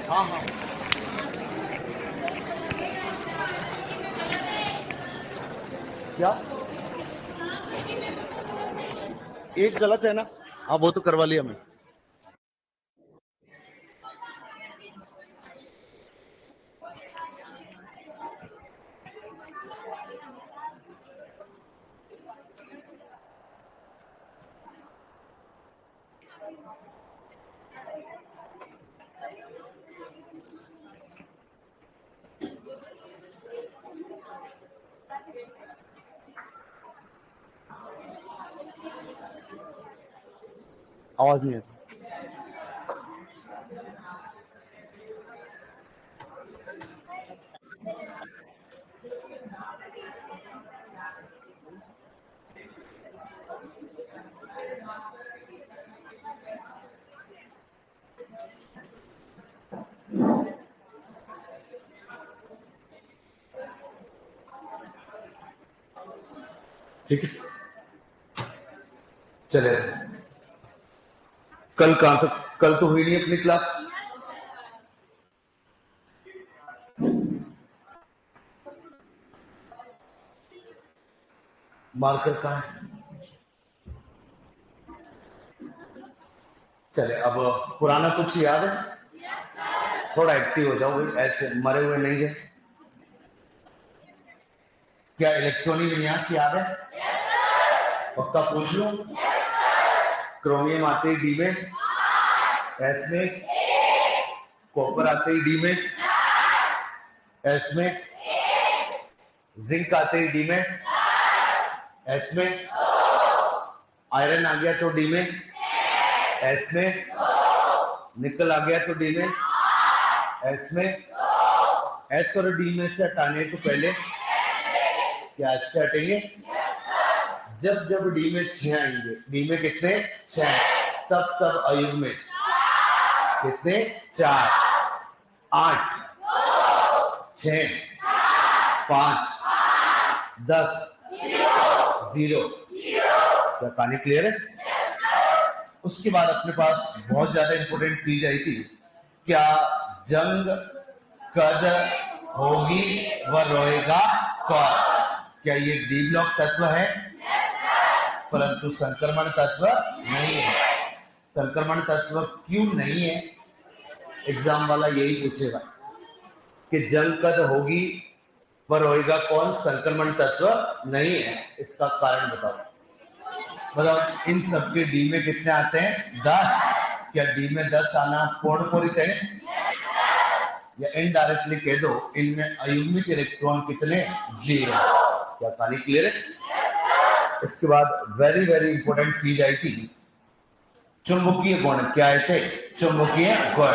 हाँ हाँ क्या एक गलत है ना? हाँ वो तो करवा लिया मैं। आवाज नहीं है। ठीक है चले। कल कहाँ तक? कल तो हुई नहीं अपनी क्लास। मार्कर कहाँ है? चले अब पुराना कुछ याद है? थोड़ा एक्टिव हो जाओ भाई, ऐसे मरे हुए नहीं है। क्या इलेक्ट्रॉनिक विन्यास याद है? पक्का पूछ लो। क्रोमियम आते ही डी में, एस में। कॉपर आते ही डी में, एस में। जिंक आते ही डी में, एस में। आयरन आ गया तो डी में, एस में। निकल आ गया तो डी में, एस में। एस और डी में से हटाने तो पहले क्या एस से हटेंगे? जब जब डी में 6 आएंगे, डी में कितने? 6, तब तब अयुग्म में कितने? 4, 8, 6, 5, 10, 0। क्या कहानी क्लियर है? उसके बाद अपने पास बहुत ज्यादा इंपॉर्टेंट चीज आई थी। क्या जंग कद होगी व रोएगा कौन? क्या ये डी ब्लॉक तत्व है? परंतु संक्रमण तत्व नहीं है। संक्रमण तत्व क्यों नहीं है? एग्जाम वाला यही पूछेगा कि जंग कद होगी व रोएगा कौन संक्रमण तत्व नहीं है, इसका कारण बताओ। मतलब इन सबके डी में कितने आते हैं? 10। क्या डी में 10 आना पूर्णपूरित है? या इनडायरेक्टली कह दो इनमें अयुग्मित इलेक्ट्रॉन कितने? 0। क्या कहानी क्लियर है? इसके बाद वेरी वेरी इंपॉर्टेंट चीज आई थी, चुंबकीय गुण। क्या आए थे? चुंबकीय गुण।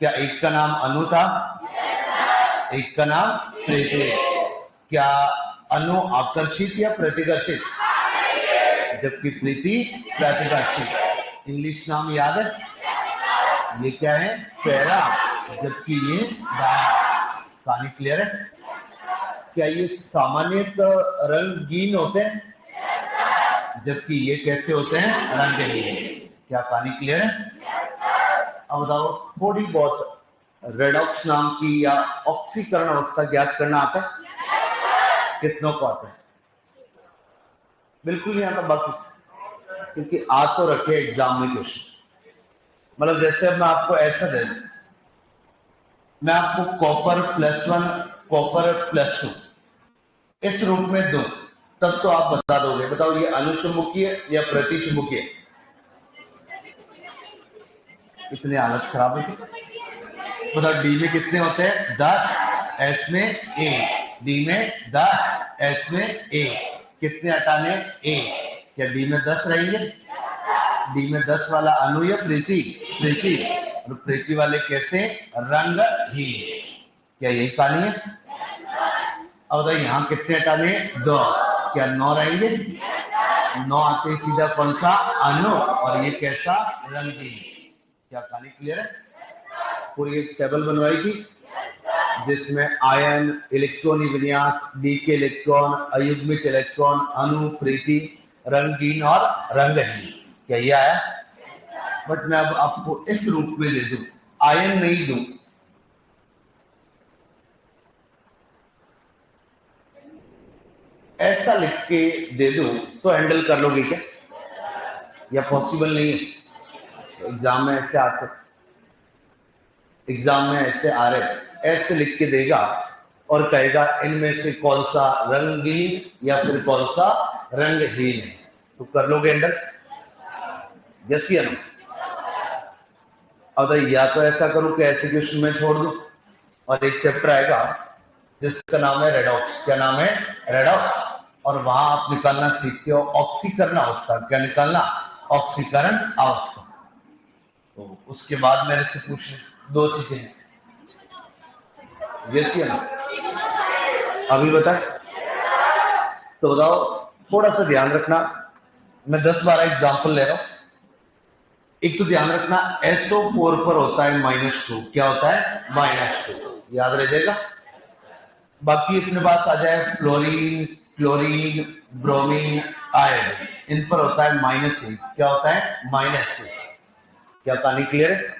क्या एक का नाम अनु था? एक का नाम प्रीति। क्या अनु आकर्षित या प्रतिकर्षित? जबकि प्रीति प्रतिकर्षित। इंग्लिश नाम याद है? ये क्या है? पैरा, जबकि ये डाया। कहानी क्लियर है? क्या ये सामान्यतः रंगहीन होते हैं? जबकि ये कैसे होते हैं? रंगहीन। क्या कहानी क्लियर है? अब बताओ, थोड़ी बहुत रेडॉक्स नाम की या ऑक्सीकरण अवस्था ज्ञात करना आता है? कितनों को आता है? बिल्कुल नहीं आता। बाकी क्योंकि आ तो रखे एग्जाम में क्वेश्चन। मतलब जैसे अब मैं आपको ऐसा दे दूं, मैं आपको कॉपर +1 कॉपर +2 इस रूप में दूं, तब तो आप बता दोगे। बताओ ये अनुचुंबकीय या प्रतिचुंबकीय? इतनी हालत खराब है। बताओ डी में कितने होते हैं? 10, एस में 1। डी में 10, एस में 1। कितने हटाने? 1। क्या डी में 10 रहेंगे? डी में 10 वाला अनु या प्रीति? प्रीति। और प्रीति वाले कैसे? रंगहीन। क्या यही कहानी है? अब बताइए यहाँ कितने हटाने? 2। क्या 9 रहेंगे? 9 आते ही सीधा कौन सा? अनु। और ये कैसा? रंगहीन। क्या कहानी क्लियर है? पूरी एक टेबल बनवाई थी जिसमें आयन, इलेक्ट्रॉनिक विन्यास, डी के इलेक्ट्रॉन, अयुग्मित इलेक्ट्रॉन, अणु, प्रीति, रंगहीन और रंगहीन। क्या ये आया? बट मैं अब आपको इस रूप में दे दूं आयन नहीं दूं, ऐसा लिख के दे दूं तो हैंडल कर लोगे क्या? या पॉसिबल नहीं है? एग्जाम में ऐसे आते, एग्जाम में ऐसे आ रहे, ऐसे लिख के देगा और कहेगा इनमें से कौन सा रंगीन या फिर कौन सा रंगहीन है, तो कर लोगे हैंडल? यस या नो? अब या तो ऐसा करूं कि ऐसे क्वेश्चन में छोड़ दूं और एक चैप्टर आएगा जिसका नाम है रेडॉक्स। क्या नाम है? रेडॉक्स। और वहां आप निकालना सीखते हो ऑक्सीकरण अवस्था। क्या निकालना? ऑक्सीकरण अवस्था। तो उसके बाद मेरे से पूछे दो चीजें हैं, यस या नो? अभी बताए तो बताओ, थोड़ा सा ध्यान रखना, मैं 10-12 एग्जाम्पल ले रहा हूं। एक तो ध्यान रखना SO4 पर होता है -2। क्या होता है? -2, याद रह जाएगा। बाकी अपने पास आ जाए फ्लोरीन, क्लोरीन, ब्रोमीन, आयोडीन, इन पर होता है -1। क्या होता है? -1। क्या कहानी क्लियर है?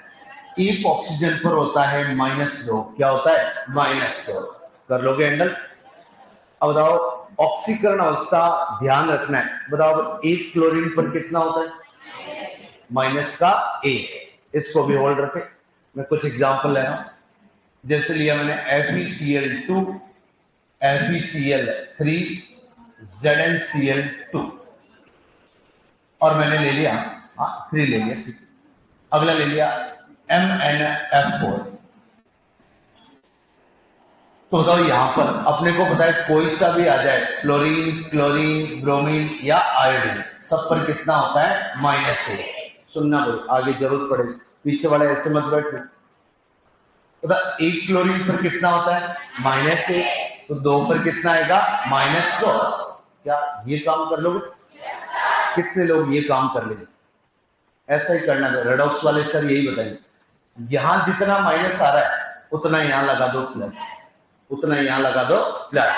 एक ऑक्सीजन पर होता है -2। क्या होता है? -2। कर लोगे हैंडल? अब बताओ ऑक्सीकरण अवस्था ध्यान रखना है। बताओ एक क्लोरीन पर कितना होता है? -1। इसको भी होल्ड रखे। मैं कुछ एग्जांपल ले रहा हूं, जैसे लिया मैंने FeCl2, FeCl3, ZnCl2 और मैंने ले लिया 3 ले लिया, ठीक। अगला ले लिया MnF4। तो बताओ यहां पर अपने को पता है कोई सा भी आ जाए, फ्लोरीन, क्लोरीन, ब्रोमीन या आयोडीन, सब पर कितना होता है? -1। सुनना भाई, आगे जरूरत पड़ेगी, पीछे वाले ऐसे मत बैठो। पता एक क्लोरीन पर कितना होता है? -1। तो 2 पर कितना आएगा? -2। क्या ये काम कर लोगे? कितने लोग ये काम कर लेंगे? ऐसा ही करना है। रेडॉक्स वाले सर यही बताएंगे, यहां जितना माइनस आ रहा है उतना यहां लगा दो प्लस, उतना यहां लगा दो प्लस।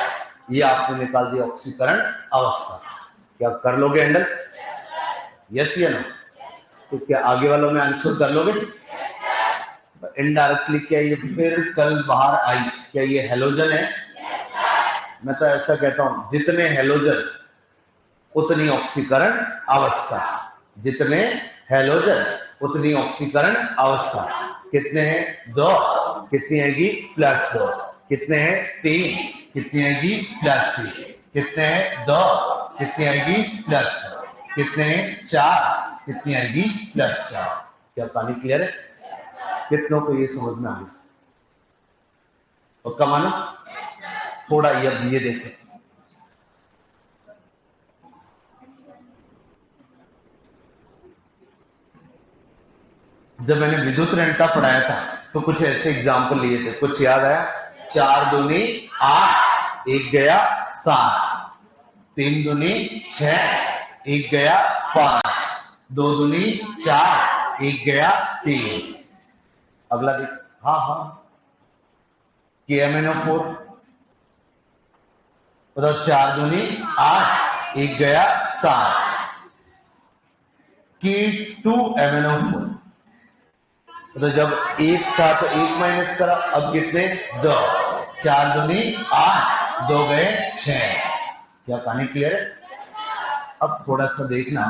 ये आपने निकाल दिया ऑक्सीकरण अवस्था। क्या कर लोगे हैंडल? यस या नो? तो क्या आगे वालों में आंसर कर लोगे? इनडायरेक्टली क्या ये फिर कल बाहर आई? क्या ये हेलोजन है? मैं तो ऐसा कहता हूं, जितने हेलोजन उतनी ऑक्सीकरण अवस्था, जितने हेलोजन उतनी ऑक्सीकरण अवस्था। कितने हैं? 2। कितनी आएगी? +2। कितने हैं? 3। कितनी आएगी? +3। कितने हैं? 2। कितनी आएगी? +2। कितने हैं? 4। कितनी आएगी? +4। क्या कहानी क्लियर है? कितनों को ये समझ में आ गई? पक्का मानो? थोड़ा ये देखें, जब मैंने विद्युत ऋणता पढ़ाया था तो कुछ ऐसे एग्जाम्पल लिए थे, कुछ याद आया? 4 दूनी 8, 1 गया 7, 3 दूनी 6, 1 गया 5, 2 दूनी 4, 1 गया 3। अगला देख, हाँ KMnO4। बताओ 4 दूनी 8, 1 गया 7, K2MnO4। तो जब 1 था तो 1 माइनस करा, अब कितने? 2। 4 दूनी 8, 2 गए 6। क्या कहानी क्लियर है? अब थोड़ा सा देखना,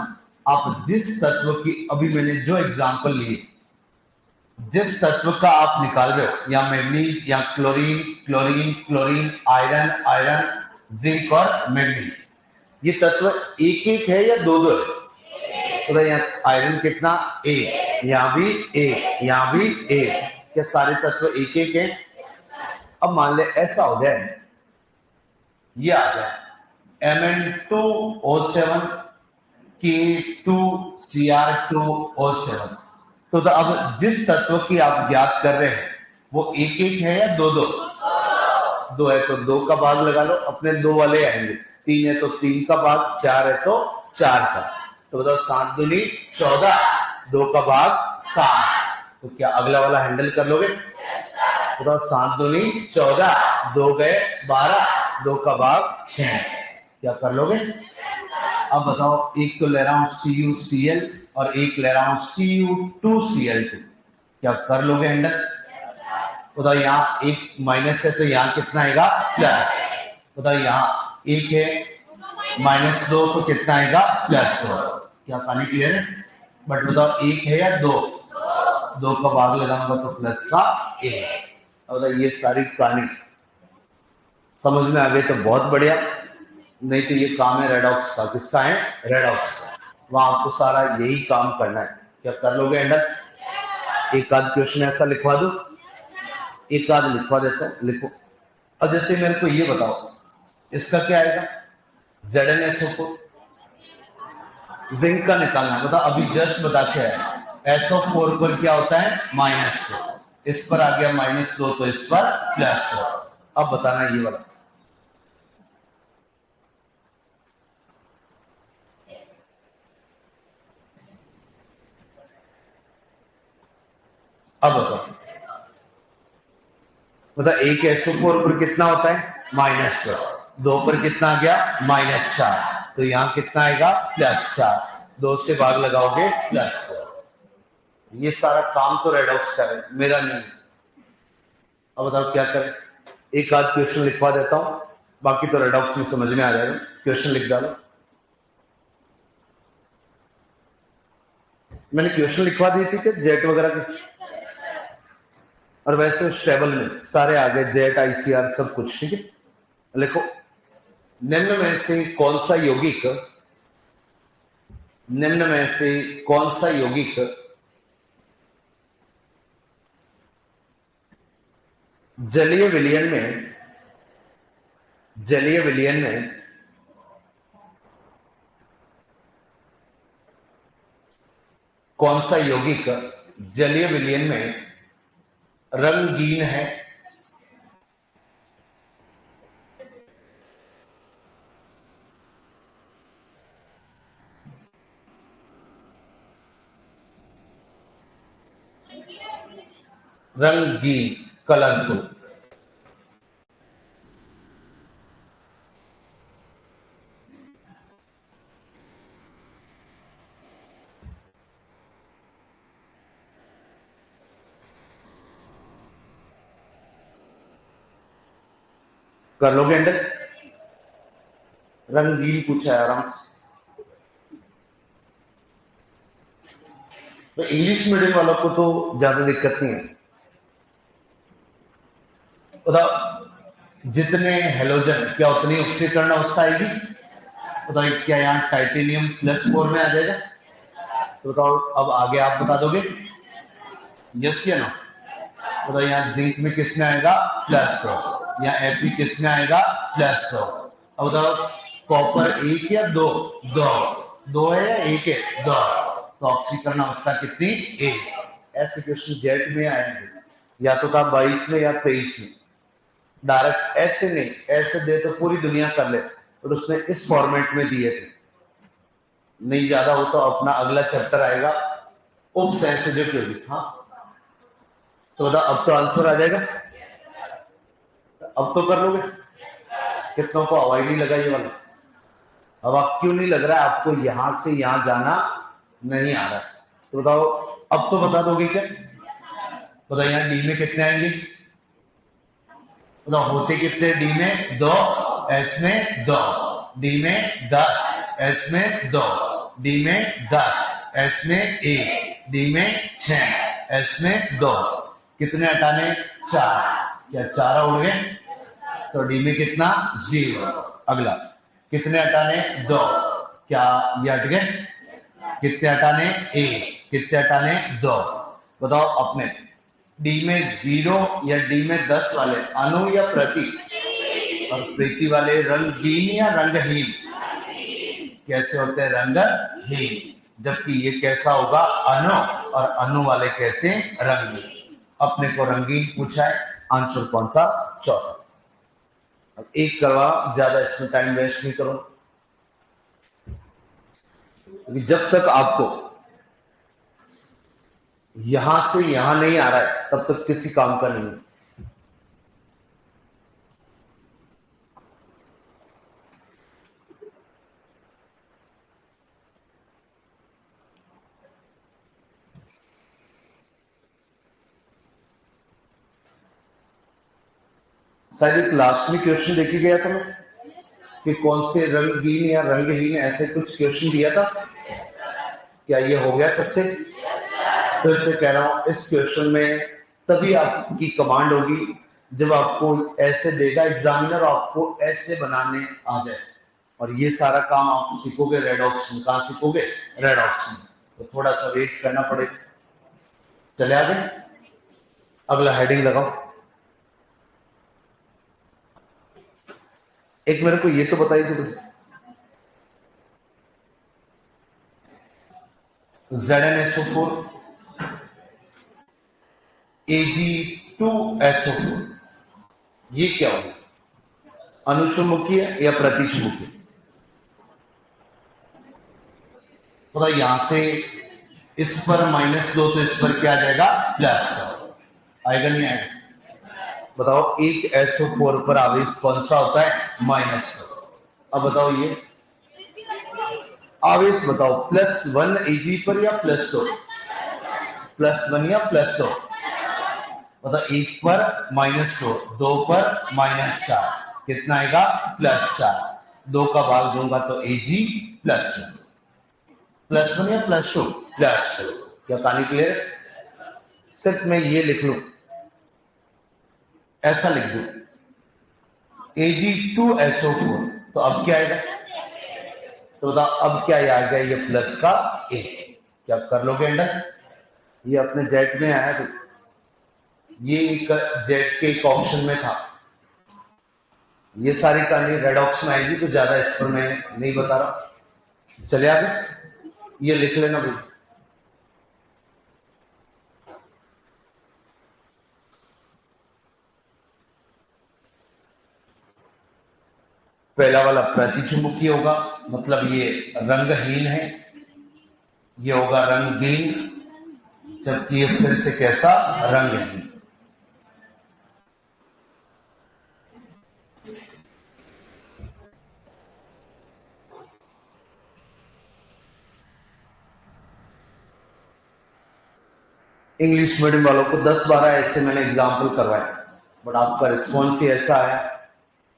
आप जिस तत्व की अभी मैंने जो एग्जांपल लिए, जिस तत्व का आप निकाल रहे हो, या मैग्नीज या chlorine, chlorine, chlorine, iron, iron, zinc और मैग्नीज, ये तत्व एक एक है या दो दो है? तो यहाँ आयरन कितना? 1, यहां भी 1, यहां भी 1। क्या सारे तत्व एक एक है? अब मान ले ऐसा हो जाए, ये आ जाए Mn2O7, K2Cr2O7। तो अब जिस तत्व की आप ज्ञात कर रहे हैं वो एक एक है या दो दो? 2 है तो 2 का भाग लगा लो, अपने 2 वाले आएंगे। 3 है तो 3 का भाग, 4 है तो 4 का। तो बताओ 7 दूनी 14, 2 का भाग 7। तो क्या अगला वाला हैंडल कर लोगे? बताओ 7 दूनी 14, 2 गए 12, 2 का भाग 6। क्या कर लोगे? अब बताओ, एक तो ले रहा हूं CuCl और एक ले रहा हूं Cu2Cl2। क्या कर लोगे हैंडल? बताओ यहाँ एक माइनस है तो यहाँ कितना आएगा? प्लस। बताओ यहाँ एक है -2 तो कितना आएगा? +2। क्या कहानी क्लियर है? बट बताओ एक है या दो? दो का भाग लगाऊंगा तो प्लस का एक। अब ये सारी कहानी समझ में आ गई तो बहुत बढ़िया, नहीं तो ये काम है रेडॉक्स का। किसका है? रेडॉक्स का। वहां आपको सारा यही काम करना है। क्या कर लोगे हैंडल? एक आध क्वेश्चन ऐसा लिखवा दो, एक आध लिखवा देता हूं, लिखो। अब जैसे मेरे को ये बताओ, इसका क्या आएगा? ZnSO4 जिंक का निकालना है। बताओ अभी जस्ट बता के आया, SO4 पर क्या होता है? -2। इस पर आ गया -2 तो इस पर +2। अब बताना ये वाला। अब बताओ, मतलब एक SO4 पर कितना होता है? -2। 2 पर कितना आ गया? -4। तो यहां कितना आएगा? +4। 2 से भाग लगाओगे +4। ये सारा काम तो रेडॉक्स का है, मेरा नहीं। अब बताओ क्या करें? एक आध क्वेश्चन लिखवा देता हूं, बाकी तो रेडॉक्स में समझ में आ जाएगा। क्वेश्चन लिख डालो। मैंने क्वेश्चन लिखवा दी थी कि जेट वगैरह के, और वैसे उस टेबल में सारे आ गए, जेट, ICR सब कुछ। ठीक है, लिखो। निम्न में से कौन सा यौगिक, निम्न में से कौन सा यौगिक जलीय विलयन में, जलीय विलयन में कौन सा यौगिक जलीय विलयन में रंगहीन है? रंगहीन, कलरफुल। कर लोगे हैंडल? रंगीन पूछा है आराम से। तो इंग्लिश मीडियम वालों को तो ज्यादा दिक्कत नहीं है। बताओ जितने हेलोजन, क्या उतनी ऑक्सीकरण अवस्था आएगी? बताओ क्या यहाँ टाइटेनियम +4 में आ जाएगा? तो बताओ अब आगे आप बता दोगे यस या नो? बताओ यहाँ जिंक में किस में आएगा? +2। यहाँ Fe किस में आएगा? +2। अब बताओ कॉपर एक या दो? दो। दो है या एक है? दो। तो ऑक्सीकरण अवस्था कितनी? एक। ऐसे क्वेश्चन जेट में आएंगे, या तो था 22 में या 23 में। डायरेक्ट ऐसे नहीं, ऐसे दे तो पूरी दुनिया कर ले, और उसने इस फॉर्मेट में दिए थे। नहीं ज्यादा हो तो अपना अगला चैप्टर आएगा उप सेंसिटिव क्योंकि। हाँ तो बताओ अब तो आंसर आ जाएगा, अब तो कर लोगे। कितनों को हवाई नहीं लगा ये वाला? अब आप क्यों नहीं लग रहा है आपको? यहां से यहां जाना नहीं आ रहा, तो बताओ अब तो बता दोगे क्या? बताओ यहाँ डी में कितने आएंगे? बताओ होते कितने डी में? 2। एस में 2। डी में 10। एस में 2। डी में 10। एस में 1। डी में 6। एस में 2। कितने हटाने? 4। क्या 4 उड़ गए? तो डी में कितना? 0। अगला कितने हटाने? 2। क्या ये हट गए? कितने हटाने? 1। कितने हटाने? 2। बताओ अपने डी में 0 या डी में 10 वाले अणु या प्रति, और प्रीति वाले रंगहीन या रंगहीन? कैसे होते हैं? रंगहीन। जबकि ये कैसा होगा? अणु, और अणु वाले कैसे? रंगीन। अपने को रंगीन पूछा है, आंसर कौन सा? चौथा। अब एक करवा, ज्यादा इसमें टाइम वेस्ट नहीं करो, क्योंकि जब तक आपको यहां से यहां नहीं आ रहा है तब तक किसी काम का नहीं है। शायद एक लास्ट में क्वेश्चन देके गया था मैं कि कौन से रंगहीन या रंगहीन ऐसे कुछ क्वेश्चन दिया था। क्या ये हो गया सबसे? फिर से कह रहा हूं, इस क्वेश्चन में तभी आपकी कमांड होगी जब आपको ऐसे देगा एग्जामिनर, आपको ऐसे बनाने आ जाए। और ये सारा काम आप सीखोगे रेड ऑप्शन। कहां सीखोगे? Red option. तो थोड़ा सा वेट करना पड़ेगा। चले आगे, अगला हेडिंग लगाओ। एक मेरे को ये तो बताइए तो, ZnSO4 Ag2SO4 ये क्या होगा? अनुचुंबकीय या प्रतिचुंबकीय? तो यहां से इस पर -2 तो इस पर क्या आ जाएगा? प्लस आएगा, नहीं आएगा? बताओ, एक SO4 पर आवेश कौन सा होता है? -2। अब बताओ ये आवेश बताओ, +1 Ag पर या +2? +1 या +2? मतलब 1 पर -2, 2 पर -4, कितना आएगा? +4। 2 का भाग दूंगा तो Ag +1 या +2? +2। क्या कहानी क्लियर? सिर्फ मैं ये लिख लू, ऐसा लिख दू Ag2SO4, तो अब क्या आएगा? तो बताओ अब क्या आ गया? ये प्लस का A। क्या कर लोगे अंडर? ये अपने जेट में आया, तो ये एक जेट के एक ऑप्शन में था। ये सारी कहानी रेड ऑप्शन आएगी तो ज्यादा इस पर मैं नहीं बता रहा। चले आगे, ये लिख लेना भाई। पहला वाला प्रतिचुंबकीय होगा, मतलब ये रंगहीन है। ये होगा रंगहीन, जबकि ये फिर से कैसा? रंगहीन। इंग्लिश मीडियम वालों को 10-12 ऐसे मैंने एग्जाम्पल करवाए, बट आपका रिस्पॉन्स ही ऐसा आया,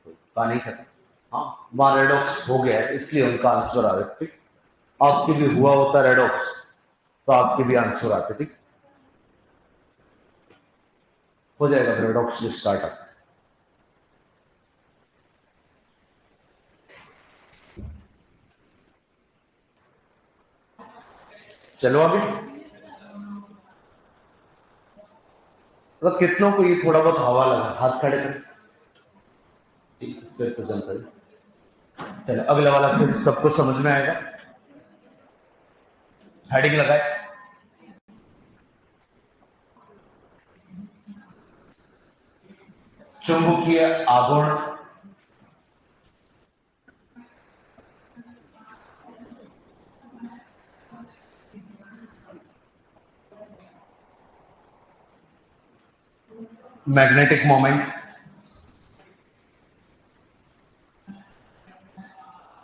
कहानी खत्म। हाँ, वहां रेडॉक्स हो गया है इसलिए उनका आंसर आ रहा है। ठीक, आपके भी हुआ होता रेडॉक्स तो आपके भी आंसर आते। ठीक, हो जाएगा रेडॉक्स भी स्टार्ट अप। चलो आगे। तो कितनों को ये थोड़ा बहुत हवा लगा? हाथ खड़े करें। ठीक, फिर तो जनता जी। चलो अगला वाला फिर सबको समझ में आएगा। हेडिंग लगाए, चुंबकीय आघूर्ण मैग्नेटिक मोमेंट।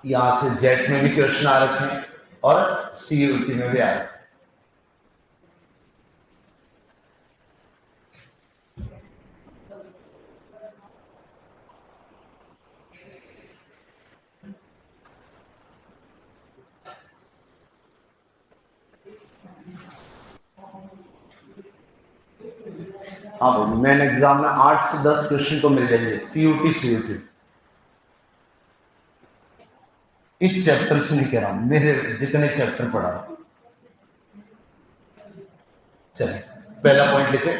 यहां से जेट में भी क्वेश्चन आ रखे हैं और CUT में भी आ रखे हैं। हाँ भाई, मेन एग्जाम में 8 से 10 क्वेश्चन तो मिल जाएंगे CUT। इस चैप्टर से नहीं कह रहा हूं, मेरे जितने चैप्टर पढ़ा रहा हूं। चलिए पहला पॉइंट लिखे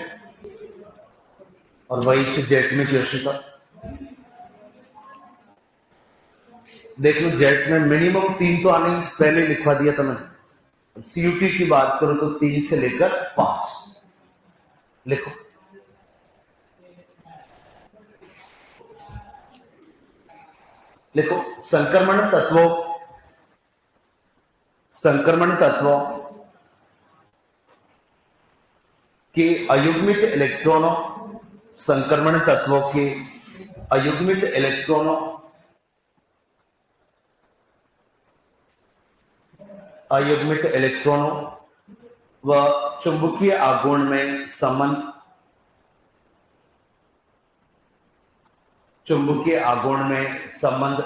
और वही से जेट में क्वेश्चन था। देख लो, जेट में मिनिमम 3 तो आने ही, पहले लिखवा दिया था मैंने। CUT की बात करो तो 3 से लेकर 5 लिखो। लिखो, संक्रमण तत्वों के अयुग्मित इलेक्ट्रॉनों, संक्रमण तत्वों के अयुग्मित इलेक्ट्रॉनों व चुंबकीय आघूर्ण में संबंध चुंबकीय आघूर्ण में संबंध।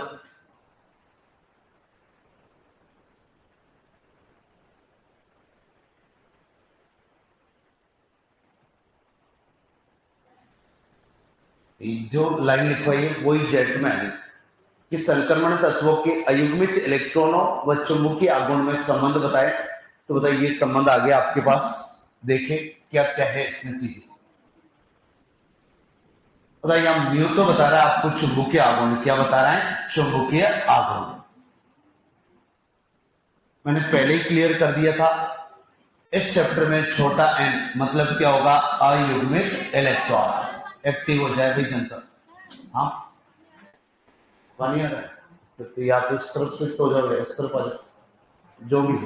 जो लाइन लिखवाई है वही जेट में है कि संक्रमण तत्वों के अयुग्मित इलेक्ट्रॉनों व चुंबकीय आघूर्ण में संबंध बताए। तो बताइए ये संबंध आ गया आपके पास, देखें क्या क्या है इसमें चीजें। बताइए हम म्यू तो बता रहा है आपको चुंबकीय आघूर्ण, क्या बता रहा है? चुंबकीय आघूर्ण। मैंने पहले ही क्लियर कर दिया था इस चैप्टर में छोटा एन मतलब क्या होगा? अयुग्मित इलेक्ट्रॉन एक्टिव हो जाए भाई जनता। हाँ पानी आ रहा है तो या तो इस तरफ शिफ्ट हो जाओगे, इस तरफ आ जाओ, जो भी।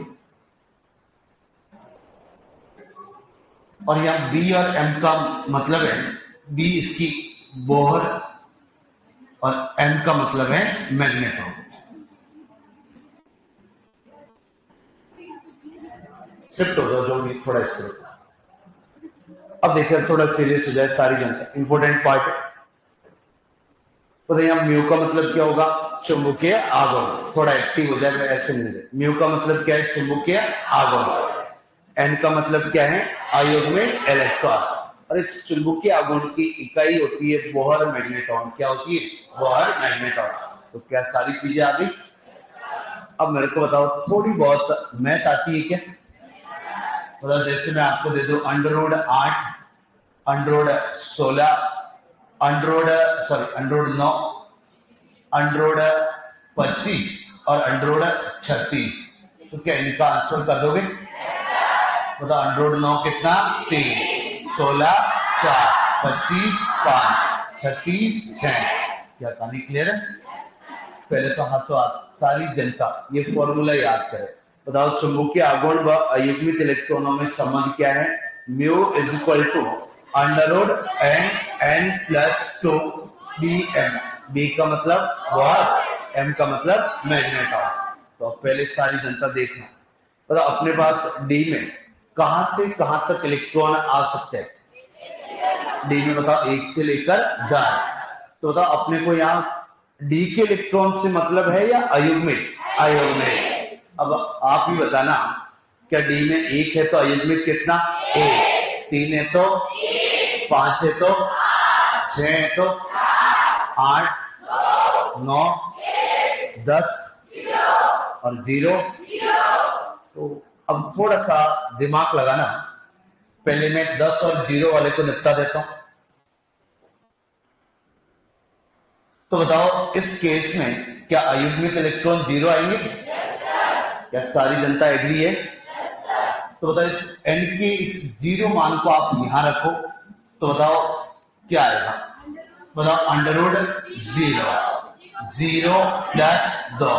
और यहाँ बी और एम का मतलब है, बी इसकी बोहर और एम का मतलब है मैग्नेट्रॉन। शिफ्ट हो जाओ जो भी, थोड़ा इस तरफ। अब देखिए थोड़ा सीरियस हो जाए सारी जनता, इंपॉर्टेंट पार्ट है। तो यहाँ म्यू का मतलब क्या होगा? चुंबकीय आघूर्ण। थोड़ा एक्टिव हो जाए ऐसे नहीं। म्यू का मतलब क्या है? चुंबकीय आघूर्ण। एन का मतलब क्या है? अयुग्मित इलेक्ट्रॉन। और इस चुंबकीय आघूर्ण की इकाई होती है बोहर मैग्नेट्रॉन। क्या होती है? Bohr magnetron. तो क्या सारी चीजें आ गई? अब मेरे को बताओ थोड़ी बहुत मैथ आती है क्या? मतलब जैसे मैं आपको दे दूं अंडर 8, अंडर 16, अंडर 9, अंडर 25 और अंडर 36, तो क्या इनका आंसर कर दोगे? बताओ अंडर 9 कितना? 3, 16 4, 25 5, 36 6। क्या कहानी क्लियर है? पहले तो हाथों हाथ सारी जनता ये फॉर्मूला याद करे। बताओ चुंबकीय आघूर्ण व अयुग्मित इलेक्ट्रॉनों में संबंध क्या है? Mu is equal to under n plus 2 B M. B का मतलब बोहर, एम का मतलब मैग्नेट्रॉन। तो पहले सारी जनता देखना। बताओ अपने पास डी में कहां से कहां तक इलेक्ट्रॉन आ सकते हैं? डी में बताओ 1 से लेकर 10। तो बताओ अपने को यहाँ डी के इलेक्ट्रॉन से मतलब है या अयुग्मित? अयुग्मित। अब आप ही बताना, क्या डी में 1 है तो अयुग्मित कितना? 1। 3 है तो 5 है तो 6 है तो 8 9 10 और 0। तो अब थोड़ा सा दिमाग लगाना, पहले मैं 10 और 0 वाले को निपटा देता हूं। तो बताओ इस केस में क्या अयुग्मित इलेक्ट्रॉन 0 आएंगे? क्या सारी जनता एग्री है? तो बताओ इस एन के इस 0 मान को आप यहां रखो तो बताओ क्या आएगा? बताओ अंडर 0 प्लस 2।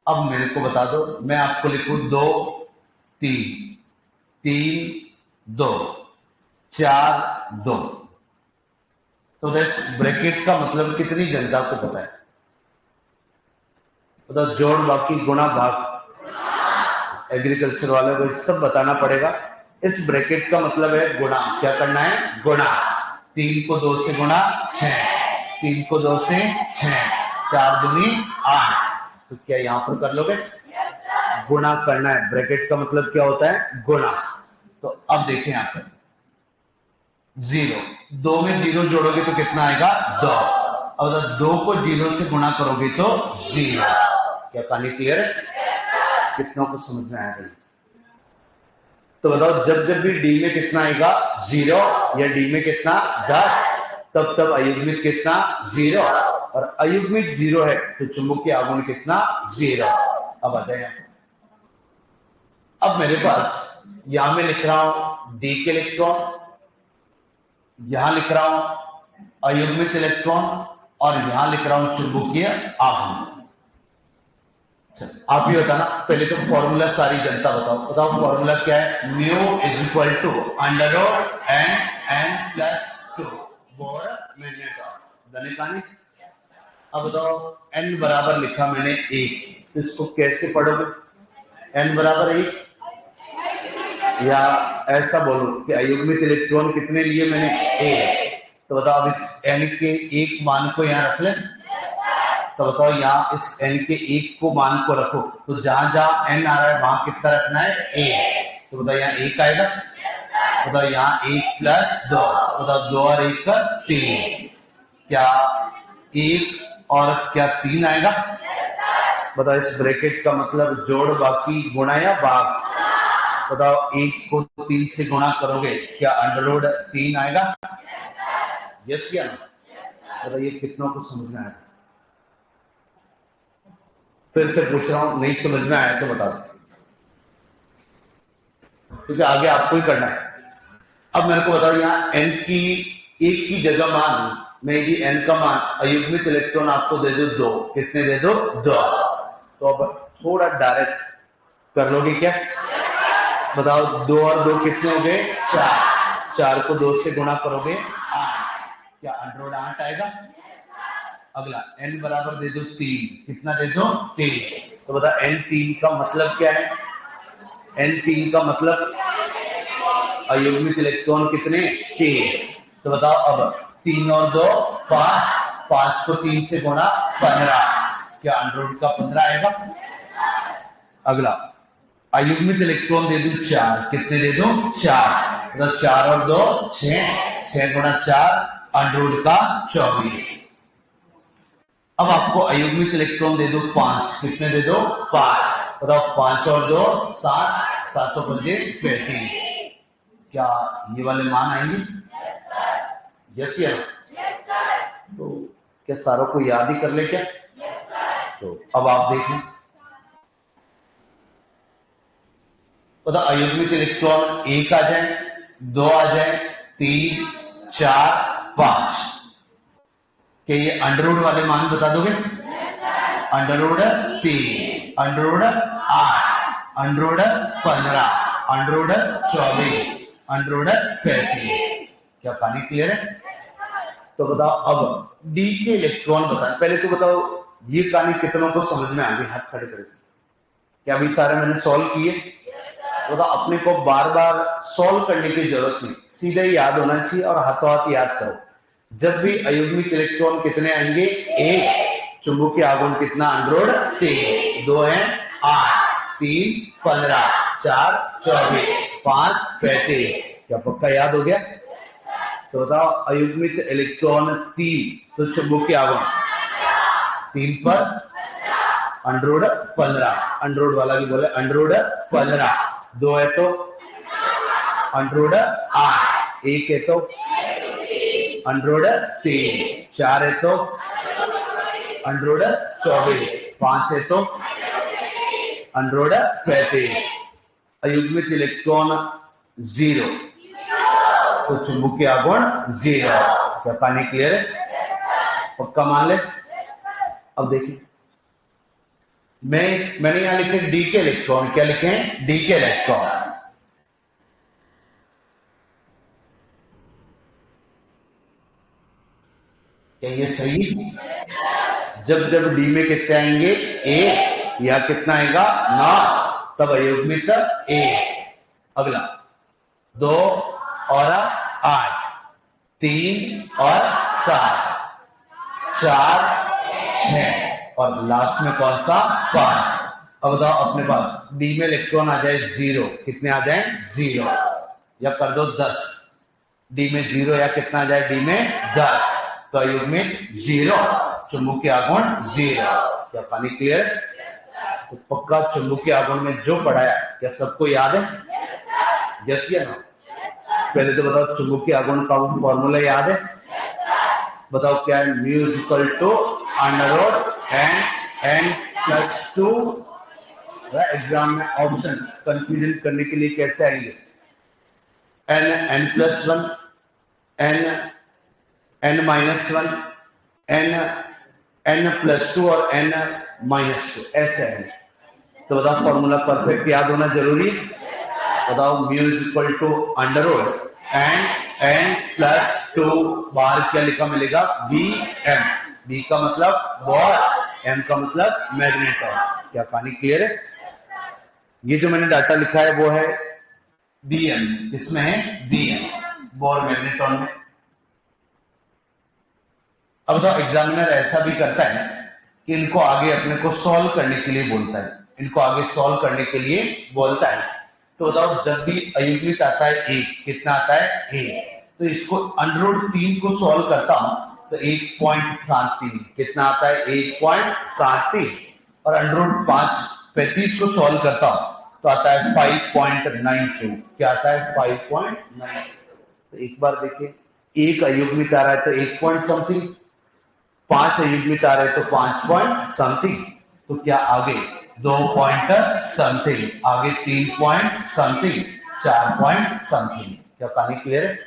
अब मेरे को बता दो, मैं आपको लिखूं 2 3 3 2 4 2। तो इस ब्रैकेट का मतलब कितनी जनता को पता है? बताओ जोड़ बाकी गुणा भाग। एग्रीकल्चर वाले को सब बताना पड़ेगा। इस ब्रैकेट का मतलब है गुणा। क्या करना है? गुणा। 3 को 2 से गुणा 6, 3 को 2 से 6, 4 दूनी 8। तो क्या यहां पर कर लोगे? गुणा करना है। ब्रैकेट का मतलब क्या होता है? गुणा। तो अब देखें यहां पर 0, 2 में 0 जोड़ोगे तो कितना आएगा? 2। और 2 को 0 से गुणा करोगे तो 0। क्या कहानी क्लियर है? कितनों को समझ में आएगा? तो बताओ जब जब भी डी में कितना आएगा? 0, या डी में कितना? 10, तब तब अयुग्मित कितना? 0। और अयुग्मित 0 है तो चुंबकीय आघूर्ण कितना? 0। अब आ जाए, अब मेरे पास यहां में लिख रहा हूं डी के इलेक्ट्रॉन, यहां लिख रहा हूं अयुग्मित इलेक्ट्रॉन और यहां लिख रहा हूं चुंबकीय आघूर्ण। आप ही बताना, पहले तो फॉर्मूला सारी जनता बताओ। बताओ फॉर्मूला क्या है? Mu is equal to under n plus 2 Bohr magnetron. धने कहानी। अब बताओ एन बराबर लिखा मैंने 1, इसको कैसे पढ़ोगे? एन बराबर 1, या ऐसा बोलो कि अयुग्मित इलेक्ट्रॉन कितने लिए मैंने? 1। तो बताओ अब इस n के एक मान को यहाँ रख लें। तो बताओ यहाँ इस n के एक को मान को रखो, तो जहां जहां n आ रहा है वहां कितना रखना है, एक। तो बताओ यहाँ एक आएगा। बताओ यहाँ एक प्लस दो, बताओ दो और एक का तीन। क्या एक और क्या तीन आएगा? बताओ इस ब्रैकेट का मतलब जोड़ बाकी गुणा या भाग। बताओ एक को तीन से गुणा करोगे, क्या अंडर रूट तीन आएगा? यस या नो? बताइए कितनों को समझ में आया? फिर से पूछ रहा हूं, नहीं समझ में आया तो बताओ, क्योंकि आगे आपको ही करना है। अब मेरे को बताओ यहाँ n की एक की जगह मान, मैं यदि n का मान अयुग्मित इलेक्ट्रॉन आपको दे दो दो, कितने दे दो? दो। तो अब थोड़ा डायरेक्ट कर लोगे क्या? बताओ दो और दो कितने हो गए? चार। चार को दो से गुणा करोगे आठ, क्या अंडर रूट आठ आएगा? अगला n बराबर दे दो तीन, कितना दे दो? तीन। तो बता n तीन का मतलब क्या है? n तीन का मतलब अयुग्मित इलेक्ट्रॉन कितने? तीन। तो बताओ अब तीन और दो पांच, पांच को तीन से गुणा 15, क्या अंडर रूट का 15 आएगा? अगला अयुग्मित इलेक्ट्रॉन दे दूं चार, कितने दे दूं? चार। तो चार और दो छह, छह गुणा चार अंडर रूट का 24। अब आपको अयुग्मित इलेक्ट्रॉन दे दो पांच, कितने दे दो? पांच। बताओ पांच और दो सात, सातों पंजे 35, क्या ये वाले मान आएंगे? यस या नो? तो क्या सारों को याद ही कर ले क्या? तो अब आप देखें, पता अयुग्मित इलेक्ट्रॉन एक आ जाए, दो आ जाए, तीन, चार, पांच, क्या ये अंडर रूट वाले मान बता दोगे? अंडर रूट तीन, अंडर रूट आठ, under root 15, under root 24, under root 35, क्या पानी क्लियर है? तो बताओ अब डी के इलेक्ट्रॉन बताएं। पहले तो बताओ ये कहानी कितनों को समझ में आ गई? हाथ खड़े करके। क्या अभी सारे मैंने सॉल्व किए? तो अपने को बार बार सॉल्व करने की जरूरत नहीं, सीधे याद होना चाहिए और हाथों हाथ याद करो। जब भी अयुग्मिक इलेक्ट्रॉन कितने आएंगे? एक। चुंबकीय आघूर्ण कितना? अंडर रूट तीन। दो है 8, तीन 15, चार 24, पांच 35, क्या पक्का याद हो गया? तो बताओ अयुग्मित इलेक्ट्रॉन तीन, तो चुंबकीय आघूर्ण तीन पर अंडर रूट 15, अंडर रूट वाला भी बोले अंडर रूट 15, दो है तो अंडर रूट 8, एक है तो अंडर रूट 3, चार है तो अंडर रूट 24, पांच है तो अंडर रूट 35। अयुग्मित इलेक्ट्रॉन जीरो, तो चुंबकीय आघूर्ण जीरो, क्या पानी क्लियर है? पक्का मान ले। अब देखिए मैंने यहां लिखे डी के इलेक्ट्रॉन, क्या लिखे हैं? डी के इलेक्ट्रॉन। क्या ये सही? जब जब डी में कितने आएंगे? एक, या कितना आएगा? 9, तब अयुग्मित एक। अगला दो और 8, तीन और 7, चार 6, और लास्ट में कौन सा? 5। अब बताओ अपने पास डी में इलेक्ट्रॉन आ जाए जीरो, कितने आ जाए? जीरो, या कर दो 10। डी में जीरो या कितना आ जाए? डी में 10, तो अयुग्मित जीरो, चुंबकीय आघूर्ण जीरो, क्या पानी क्लियर? तो पक्का चुंबकीय आघूर्ण में जो पढ़ाया क्या सबको याद है? यस या नो? पहले तो बताओ चुंबकीय आघूर्ण का वो फॉर्मूला याद है? बताओ क्या है? Mu is equal to under root n plus 2। Exam में ऑप्शन कंफ्यूजन करने के लिए कैसे आएंगे? n plus 1, n minus 1, n plus 2 और n माइनस 2, ऐसे है। तो बताओ फॉर्मूला परफेक्ट याद होना जरूरी। बताओ mu is equal to under root n plus 2, बाहर क्या लिखा मिलेगा? B M. बी का मतलब बॉर, एम का मतलब मैग्नेटॉन, क्या पानी क्लियर है? ये जो मैंने डाटा लिखा है वो है बी एम, इसमें है बी एम, बॉर मैग्नेटॉन में। अब बताओ एग्जामिनर ऐसा भी करता है कि इनको आगे अपने को सॉल्व करने के लिए बोलता है, इनको आगे सॉल्व करने के लिए बोलता है। तो बताओ जब भी अयुग्मित आता है एक, कितना आता है एक, तो इसको √3 को सॉल्व करता हूं तो 1.73, कितना आता है 1.73, और √5 को सॉल्व करता हूं तो आता है 5.92, क्या आता है 5.92। तो एक बार देखिए, एक अयुग्मित आ रहा है तो 1 पॉइंट समथिंग, 5 अयुग्मित आ रहे हैं तो 5 पॉइंट समथिंग, तो क्या आगे 2 पॉइंट समथिंग, आगे 3 पॉइंट समथिंग, 4 पॉइंट समथिंग। क्या कहानी क्लियर है?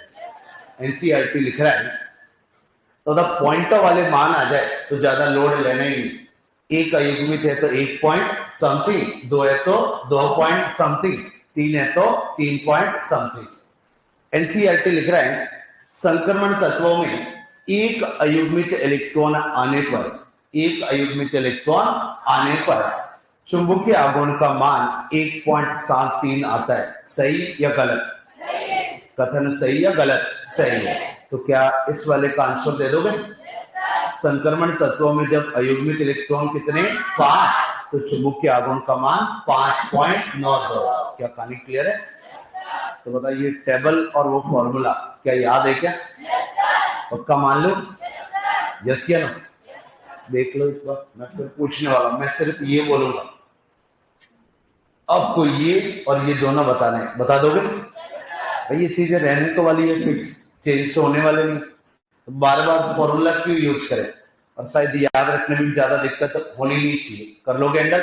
एनसीईआरटी लिख रहा है तो अगर पॉइंटर वाले मान आ जाए तो ज्यादा लोड लेना ही नहीं। एक अयुग्मित है तो 1 पॉइंट समथिंग, 2 है तो 2 पॉइंट समथिंग, 3 है तो 3 पॉइंट समथिंग। एनसीईआरटी लिख रहा है संक्रमण तत्वों में एक अयुग्मित इलेक्ट्रॉन आने पर, एक अयुग्मित इलेक्ट्रॉन आने पर चुंबकीय आघूर्ण का मान 1.73 आता है। सही या गलत? कथन सही या गलत? सही है। तो क्या इस वाले का आंसर दे दोगे? संक्रमण तत्वों में जब अयुग्मित इलेक्ट्रॉन कितने 5, तो चुंबकीय आघूर्ण का मान 5.92। क्या कहानी क्लियर है? तो बताइए टेबल और वो फॉर्मूला क्या याद है क्या? पक्का मान लो? यस या नो? देख लो एक बार, मैं फिर पूछने वाला हूं, मैं सिर्फ ये बोलूंगा, आपको ये और ये दोनों बताने, बता दोगे? भाई ये चीजें रहने तो वाली है, फिक्स, चेंज तो होने वाले नहीं, तो बार बार फॉर्मूला क्यों यूज करें? और शायद याद रखने में ज्यादा दिक्कत होनी नहीं चाहिए। कर लोगे हैंडल?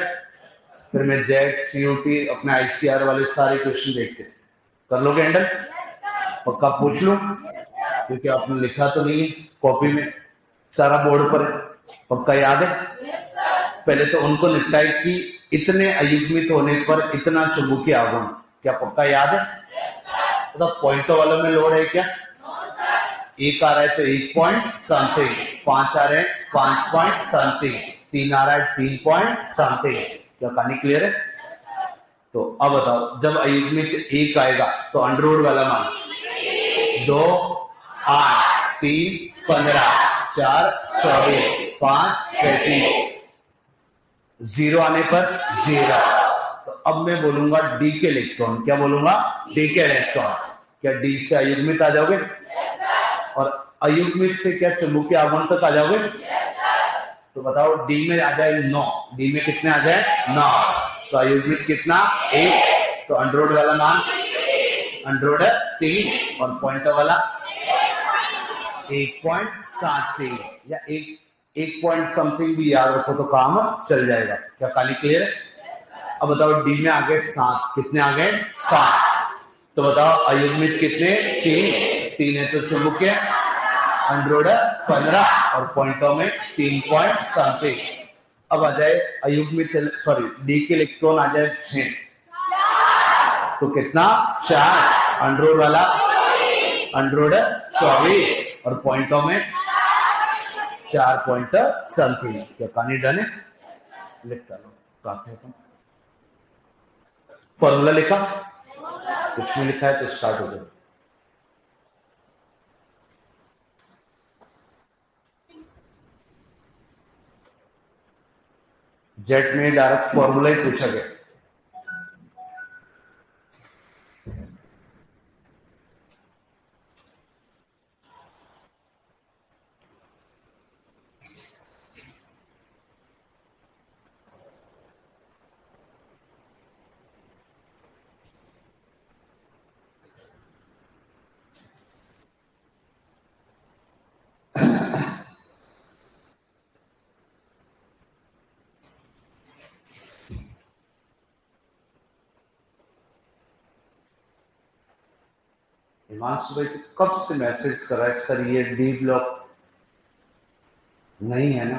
फिर मैं जेट सीओटी अपने आईसीआर वाले सारे क्वेश्चन देखते, कर लोगे हैंडल? पक्का पूछ लूं? क्योंकि आपने लिखा तो नहीं है कॉपी में, सारा बोर्ड पर है, पक्का याद है? पहले तो उनको निपटाए कि इतने अयुग्मित होने पर इतना चुंबकीय आघूर्ण, क्या पक्का याद है? तो पॉइंटों वालों में लोड है क्या? एक आ रहा है तो 1 पॉइंट समथिंग, 5 आ रहे हैं 5 पॉइंट समथिंग, 3 आ रहा है 3 पॉइंट समथिंग। क्या कहानी क्लियर है? तो अब बताओ जब अयुग्मित 1 आएगा तो अंडरवुड वाला मान 2, 8, 3, 15, 4, 24, 5, 33, 0 आने पर 0। तो अब मैं बोलूंगा डी के इलेक्ट्रॉन, क्या बोलूंगा? डी के इलेक्ट्रॉन। क्या डी से अयुग्मित आ जाओगे? और अयुग्मित से क्या चुंबकीय आघूर्ण तक आ जाओगे? तो बताओ डी में आ जाए 9, डी में कितने आ जाए 9, तो अयुग्मित कितना 1, तो अंडरवुड वाला मान अंडरवुड 3 और पॉइंटर वाला 1.73 या 1 पॉइंट समथिंग भी याद रखो तो काम चल जाएगा। क्या कहानी क्लियर है? अब बताओ डी में आ गए 7, कितने आ गए 7, तो बताओ अयुग्मित कितने 3, 3 है तो चुंबकीय अंडरवुड 15 और पॉइंटों में 3 पॉइंट समथिंग। अब आ जाए अयुग्मित, सॉरी डी के इलेक्ट्रॉन आ जाए 6, तो कितना 4, अंडरवुड वाला अंडरवुड 24 और पॉइंटों में 4 पॉइंट समथिंग। क्या कहानी डन है? लिख डालो, फॉर्मूला लिखा? कुछ नहीं लिखा है तो स्टार्ट हो जाए। जेट में डायरेक्ट फॉर्मूला ही पूछा गया। हिमांशु भाई कब से मैसेज कर रहा है सर ये डी ब्लॉक नहीं है ना?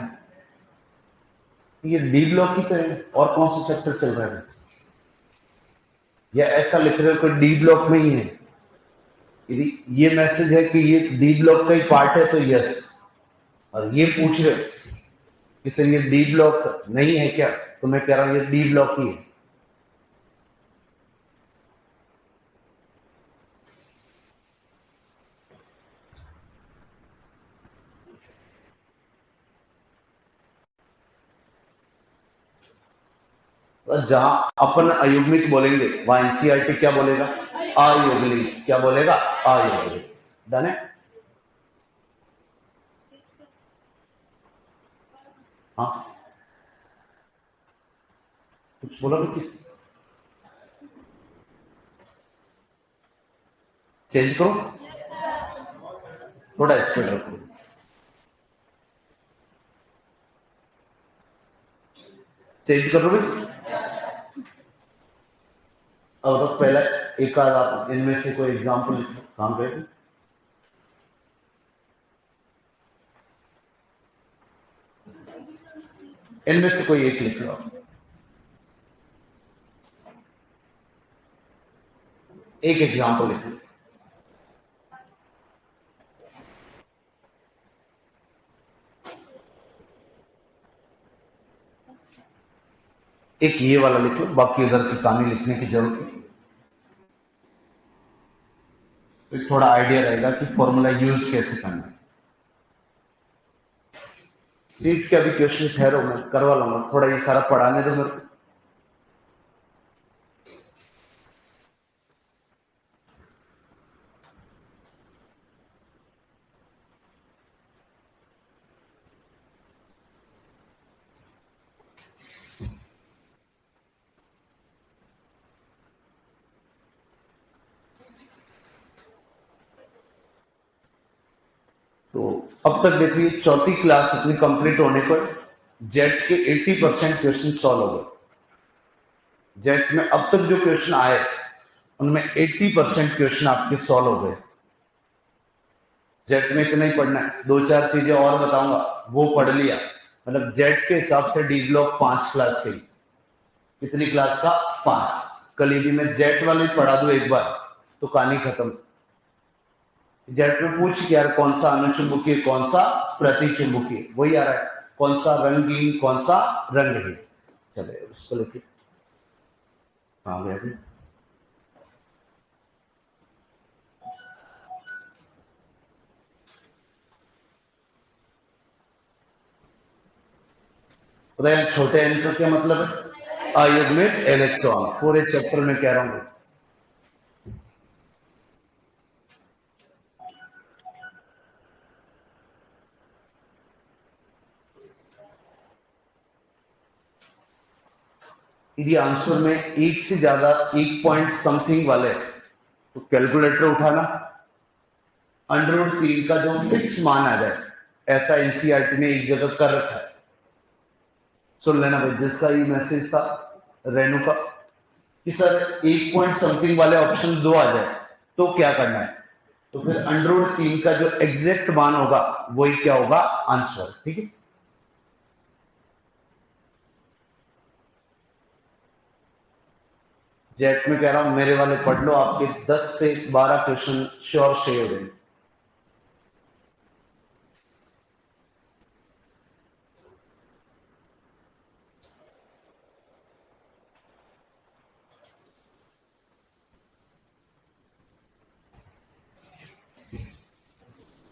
ये डी ब्लॉक ही तो है, और कौन सा चैप्टर चल रहा है? या ऐसा लिख रहे हो कि डी ब्लॉक में ही है? यदि ये मैसेज है कि ये डी ब्लॉक का ही पार्ट है तो यस, और ये पूछ रहे हो कि सर ये डी ब्लॉक नहीं है क्या, तो मैं कह रहा हूं ये डी ब्लॉक ही है। जहां अपन अयुग्मिक बोलेंगे वहां एनसीईआरटी क्या बोलेगा, अयुग्मिक। क्या बोलेगा, अयुग्मिक। डन है। हाँ कुछ बोला भी, किस चेंज करो, थोड़ा स्पीड रखो। चेंज कर लो भाई। अब तो पहले एक आध आप इनमें से कोई एग्जांपल काम करें। इनमें से कोई एक लिख लो, एक एग्जांपल लिख लो। एक ये वाला लिख लो, बाकी उधर की कहानी लिखने की जरूरत नहीं। तो थोड़ा आइडिया रहेगा कि फॉर्मूला यूज कैसे करना है। सीट के अभी क्वेश्चन ठहरो, मैं करवा लूंगा, थोड़ा ये सारा पढ़ाने दो मेरे को। तो अब तक देखिए चौथी क्लास अपनी कंप्लीट होने पर जेट के 80% क्वेश्चन सॉल्व हो गए। जेट में अब तक जो क्वेश्चन आए उनमें 80% क्वेश्चन आपके सॉल्व हो गए। जेट में इतना ही पढ़ना है, दो चार चीजें और बताऊंगा वो पढ़ लिया, मतलब जेट के हिसाब से डी ब्लॉक 5 क्लास से। कितनी क्लास का, 5। कल यदि मैं जेट वाले पढ़ा दूं एक बार तो कहानी खत्म। जेट में पूछ के यार कौन सा अनुचुंबकीय कौन सा प्रतिचुंबकीय, वही आ रहा है, कौन सा रंगीन कौन सा रंगहीन। चले उसको लेके आ गया भी। छोटे एन का क्या मतलब है, अयुग्मित इलेक्ट्रॉन। पूरे चैप्टर में कह रहा हूं। यदि आंसर में एक से ज्यादा एक पॉइंट समथिंग वाले तो कैलकुलेटर उठाना, √3 का जो फिक्स मान आ जाए, ऐसा एनसीईआरटी ने एक जगह कर रखा है। सुन लेना भाई, जिसका ये मैसेज था रेणु का कि सर एक पॉइंट समथिंग वाले ऑप्शन 2 आ जाए तो क्या करना है, तो फिर √3 का जो एग्जैक्ट मान होगा वही क्या होगा, आंसर। ठीक है। जेट में कह रहा हूं मेरे वाले पढ़ लो, आपके 10 से 12 क्वेश्चन श्योर सही हो गए।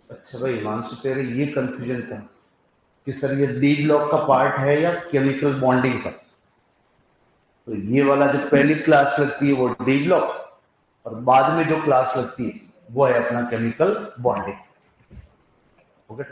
अच्छा भाई हिमांशु, तेरे ये कंफ्यूजन था कि सर ये डी ब्लॉक का पार्ट है या केमिकल बॉन्डिंग का। तो ये वाला जो पहली क्लास लगती है वो डी ब्लॉक, और बाद में जो क्लास लगती है वो है अपना केमिकल बॉन्डिंग। ओके।